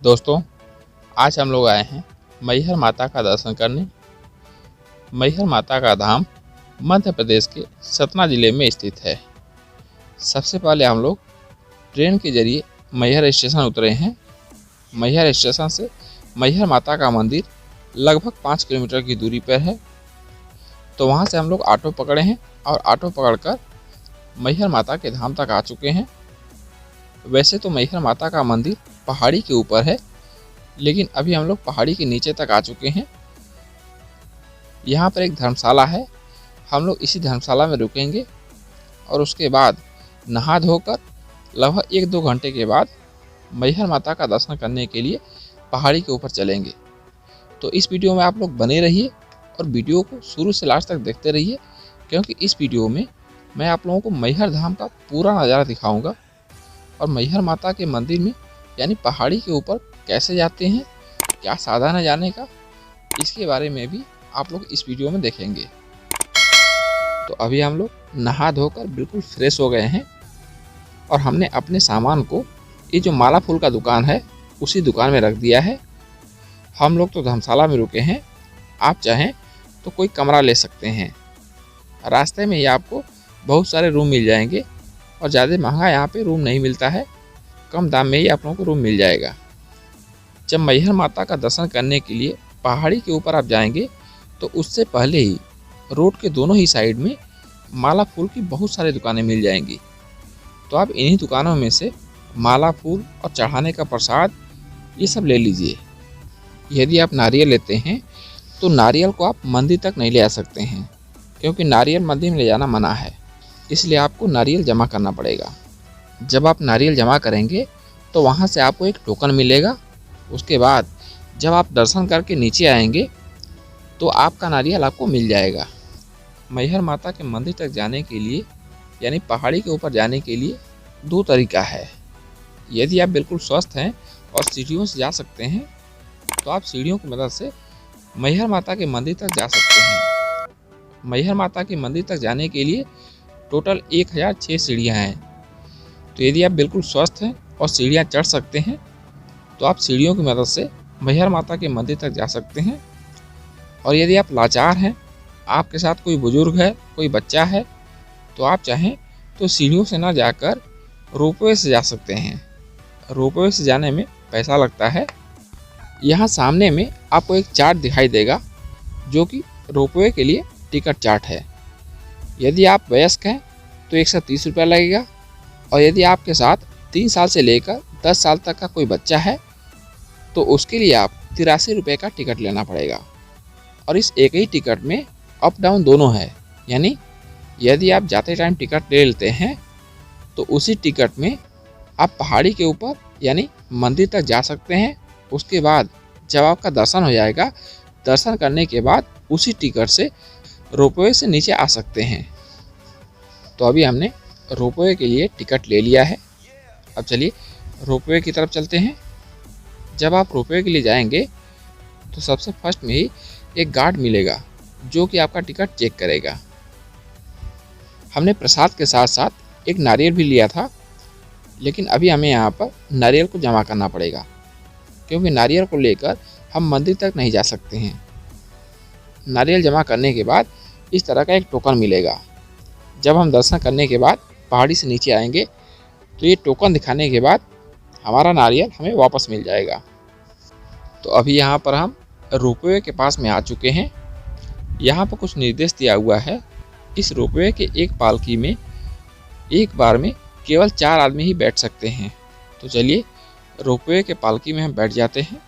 दोस्तों, आज हम लोग आए हैं मैहर माता का दर्शन करने। मैहर माता का धाम मध्य प्रदेश के सतना जिले में स्थित है। सबसे पहले हम लोग ट्रेन के जरिए मैहर स्टेशन उतरे हैं। मैहर स्टेशन से मैहर माता का मंदिर लगभग 5 किलोमीटर की दूरी पर है। तो वहाँ से हम लोग ऑटो पकड़े हैं और ऑटो पकड़कर मैहर माता के धाम तक आ चुके हैं। वैसे तो मैहर माता का मंदिर पहाड़ी के ऊपर है, लेकिन अभी हम लोग पहाड़ी के नीचे तक आ चुके हैं। यहाँ पर एक धर्मशाला है, हम लोग इसी धर्मशाला में रुकेंगे और उसके बाद नहा धोकर लगभग 1-2 घंटे के बाद मैहर माता का दर्शन करने के लिए पहाड़ी के ऊपर चलेंगे। तो इस वीडियो में आप लोग बने रहिए और वीडियो को शुरू से लास्ट तक देखते रहिए, क्योंकि इस वीडियो में मैं आप लोगों को मैहर धाम का पूरा नज़ारा दिखाऊंगा और मैहर माता के मंदिर में यानी पहाड़ी के ऊपर कैसे जाते हैं, क्या साधन है जाने का, इसके बारे में भी आप लोग इस वीडियो में देखेंगे। तो अभी हम लोग नहा धोकर बिल्कुल फ्रेश हो गए हैं और हमने अपने सामान को ये जो माला फूल का दुकान है उसी दुकान में रख दिया है। हम लोग तो धर्मशाला में रुके हैं, आप चाहें तो कोई कमरा ले सकते हैं। रास्ते में ही आपको बहुत सारे रूम मिल जाएंगे और ज़्यादा महंगा यहाँ पे रूम नहीं मिलता है, कम दाम में ही आप लोगों को रूम मिल जाएगा। जब मैहर माता का दर्शन करने के लिए पहाड़ी के ऊपर आप जाएंगे तो उससे पहले ही रोड के दोनों ही साइड में माला फूल की बहुत सारी दुकानें मिल जाएंगी। तो आप इन्हीं दुकानों में से माला फूल और चढ़ाने का प्रसाद ये सब ले लीजिए। यदि आप नारियल लेते हैं तो नारियल को आप मंदिर तक नहीं ले आ सकते हैं, क्योंकि नारियल मंदिर में ले जाना मना है, इसलिए आपको नारियल जमा करना पड़ेगा। जब आप नारियल जमा करेंगे तो वहाँ से आपको एक टोकन मिलेगा। उसके बाद जब आप दर्शन करके नीचे आएंगे तो आपका नारियल आपको मिल जाएगा। मैहर माता के मंदिर तक जाने के लिए यानी पहाड़ी के ऊपर जाने के लिए 2 तरीका है। यदि आप बिल्कुल स्वस्थ हैं और सीढ़ियों से जा सकते हैं तो आप सीढ़ियों की मदद से मैहर माता के मंदिर तक जा सकते हैं। मैहर माता के मंदिर तक जाने के लिए टोटल 1006 सीढ़ियाँ हैं। तो यदि आप बिल्कुल स्वस्थ हैं और सीढ़ियाँ चढ़ सकते हैं तो आप सीढ़ियों की मदद से मैहर माता के मंदिर तक जा सकते हैं। और यदि आप लाचार हैं, आपके साथ कोई बुजुर्ग है, कोई बच्चा है, तो आप चाहें तो सीढ़ियों से ना जाकर रोपवे से जा सकते हैं। रोपवे से जाने में पैसा लगता है। यहाँ सामने में आपको एक चार्ट दिखाई देगा जो कि रोपवे के लिए टिकट चार्ट है। यदि आप वयस्क हैं तो 130 रुपये लगेगा, और यदि आपके साथ 3 साल से लेकर 10 साल तक का कोई बच्चा है तो उसके लिए आप 83 रुपये का टिकट लेना पड़ेगा। और इस एक ही टिकट में अप डाउन दोनों है, यानी यदि आप जाते टाइम टिकट ले लेते हैं तो उसी टिकट में आप पहाड़ी के ऊपर यानी मंदिर तक जा सकते हैं। उसके बाद जब आपका दर्शन हो जाएगा, दर्शन करने के बाद उसी टिकट से रोपवे से नीचे आ सकते हैं। तो अभी हमने रोपवे के लिए टिकट ले लिया है। अब चलिए रोपवे की तरफ चलते हैं। जब आप रोपवे के लिए जाएंगे तो सबसे फर्स्ट में ही एक गार्ड मिलेगा जो कि आपका टिकट चेक करेगा। हमने प्रसाद के साथ साथ एक नारियल भी लिया था, लेकिन अभी हमें यहाँ पर नारियल को जमा करना पड़ेगा, क्योंकि नारियल को लेकर हम मंदिर तक नहीं जा सकते हैं। नारियल जमा करने के बाद इस तरह का एक टोकन मिलेगा। जब हम दर्शन करने के बाद पहाड़ी से नीचे आएंगे तो ये टोकन दिखाने के बाद हमारा नारियल हमें वापस मिल जाएगा। तो अभी यहाँ पर हम रोपवे के पास में आ चुके हैं। यहाँ पर कुछ निर्देश दिया हुआ है। इस रोपवे के एक पालकी में एक बार में केवल 4 आदमी ही बैठ सकते हैं। तो चलिए रोपवे के पालकी में हम बैठ जाते हैं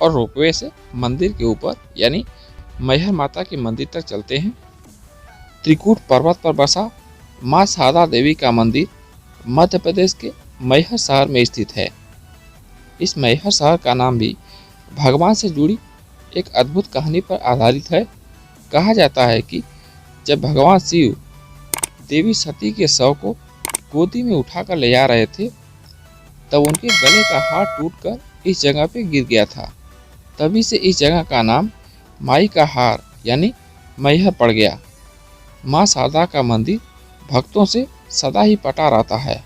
और रोपवे से मंदिर के ऊपर यानी मैहर माता के मंदिर तक चलते हैं। त्रिकूट पर्वत पर बसा माँ शारदा देवी का मंदिर मध्य प्रदेश के मैहर शहर में स्थित है। इस मैहर शहर का नाम भी भगवान से जुड़ी एक अद्भुत कहानी पर आधारित है। कहा जाता है कि जब भगवान शिव देवी सती के शव को गोदी में उठाकर ले जा रहे थे तब उनके गले का हार टूटकर इस जगह पे गिर गया था। तभी से इस जगह का नाम माई का हार यानी मैहर पड़ गया। माँ शारदा का मंदिर भक्तों से सदा ही पटा रहता है।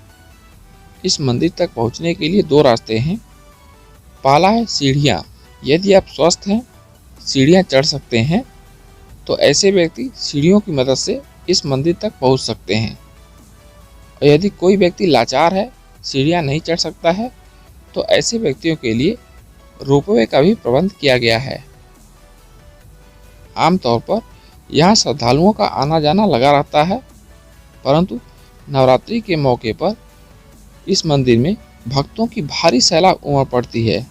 इस मंदिर तक पहुंचने के लिए 2 रास्ते हैं। पहला है सीढ़ियाँ। यदि आप स्वस्थ हैं, सीढ़ियाँ चढ़ सकते हैं, तो ऐसे व्यक्ति सीढ़ियों की मदद से इस मंदिर तक पहुंच सकते हैं। और यदि कोई व्यक्ति लाचार है, सीढ़ियाँ नहीं चढ़ सकता है, तो ऐसे व्यक्तियों के लिए रोपवे का भी प्रबंध किया गया है। आमतौर पर यहाँ श्रद्धालुओं का आना जाना लगा रहता है, परंतु नवरात्रि के मौके पर इस मंदिर में भक्तों की भारी सैलाब उमड़ पड़ती है।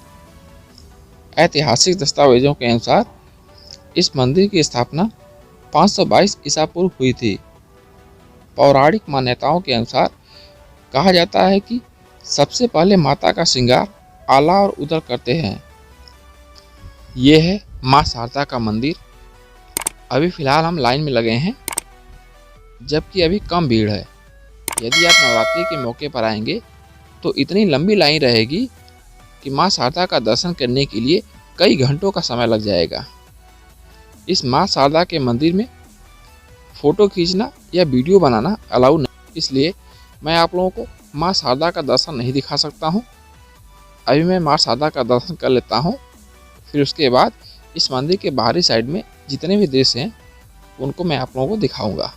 ऐतिहासिक दस्तावेजों के अनुसार इस मंदिर की स्थापना 522 ईसा पूर्व हुई थी। पौराणिक मान्यताओं के अनुसार कहा जाता है कि सबसे पहले माता का श्रृंगार आला और उदर करते हैं। ये है माँ शारदा का मंदिर। अभी फ़िलहाल हम लाइन में लगे हैं, जबकि अभी कम भीड़ है। यदि आप नवरात्रि के मौके पर आएंगे तो इतनी लंबी लाइन रहेगी कि माँ शारदा का दर्शन करने के लिए कई घंटों का समय लग जाएगा। इस माँ शारदा के मंदिर में फ़ोटो खींचना या वीडियो बनाना अलाउ नहीं, इसलिए मैं आप लोगों को माँ शारदा का दर्शन नहीं दिखा सकता हूँ। अभी मैं माँ शारदा का दर्शन कर लेता हूँ, फिर उसके बाद इस मंदिर के बाहरी साइड में जितने भी दृश्य हैं उनको मैं आप लोगों को दिखाऊंगा।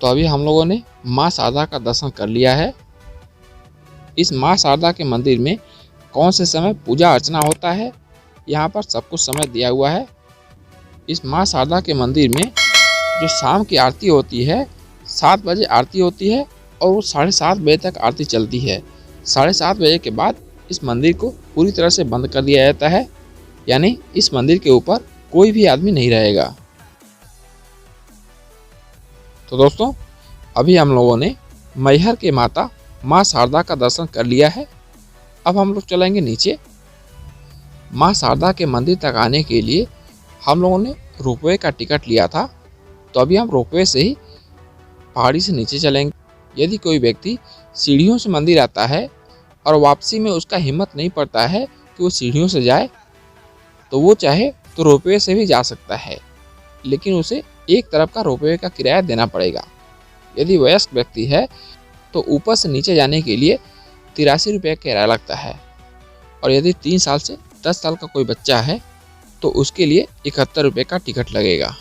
तो अभी हम लोगों ने माँ शारदा का दर्शन कर लिया है। इस माँ शारदा के मंदिर में कौन से समय पूजा अर्चना होता है, यहाँ पर सब कुछ समय दिया हुआ है। इस माँ शारदा के मंदिर में जो शाम की आरती होती है, 7 बजे आरती होती है और वो 7:30 बजे तक आरती चलती है। 7:30 बजे के बाद इस मंदिर को पूरी तरह से बंद कर दिया जाता है, यानी इस मंदिर के ऊपर कोई भी आदमी नहीं रहेगा। तो दोस्तों, अभी हम लोगों ने मैहर के माता माँ शारदा का दर्शन कर लिया है। अब हम लोग चलेंगे नीचे। माँ शारदा के मंदिर तक आने के लिए हम लोगों ने रोपवे का टिकट लिया था, तो अभी हम रोपवे से ही पहाड़ी से नीचे चलेंगे। यदि कोई व्यक्ति सीढ़ियों से मंदिर आता है और वापसी में उसका हिम्मत नहीं पड़ता है कि वो सीढ़ियों से जाए, तो वो चाहे तो रोपवे से भी जा सकता है, लेकिन उसे एक तरफ का रोपवे का किराया देना पड़ेगा। यदि वयस्क व्यक्ति है तो ऊपर से नीचे जाने के लिए 83 रुपये का किराया लगता है, और यदि 3 साल से 10 साल का कोई बच्चा है तो उसके लिए 71 रुपये का टिकट लगेगा।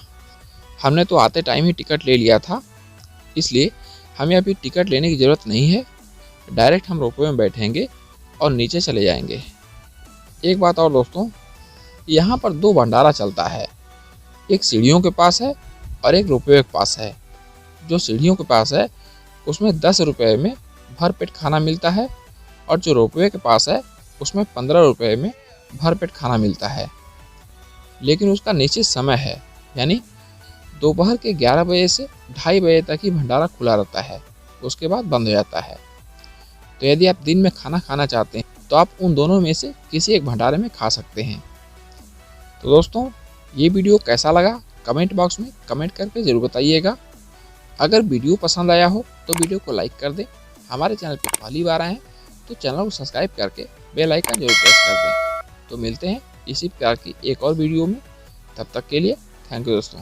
हमने तो आते टाइम ही टिकट ले लिया था, इसलिए हमें अभी टिकट लेने की ज़रूरत नहीं है। डायरेक्ट हम रोपवे में बैठेंगे और नीचे चले जाएंगे। एक बात और दोस्तों, यहाँ पर 2 भंडारा चलता है, एक सीढ़ियों के पास है और एक रोपवे के पास है। जो सीढ़ियों के पास है उसमें 10 रुपये में भर पेट खाना मिलता है, और जो रोपवे के पास है उसमें 15 रुपये में भर पेट खाना मिलता है। लेकिन उसका निश्चित समय है, यानी दोपहर के 11 बजे से 2:30 बजे तक ही भंडारा खुला रहता है, उसके बाद बंद हो जाता है। तो यदि आप दिन में खाना खाना चाहते हैं तो आप उन दोनों में से किसी एक भंडारे में खा सकते हैं। तो दोस्तों, ये वीडियो कैसा लगा कमेंट बॉक्स में कमेंट करके ज़रूर बताइएगा। अगर वीडियो पसंद आया हो तो वीडियो को लाइक कर दें। हमारे चैनल पर पहली बार आए हैं तो चैनल को सब्सक्राइब करके बेल आइकन जरूर प्रेस कर दें। तो मिलते हैं इसी प्रकार की एक और वीडियो में, तब तक के लिए थैंक यू दोस्तों।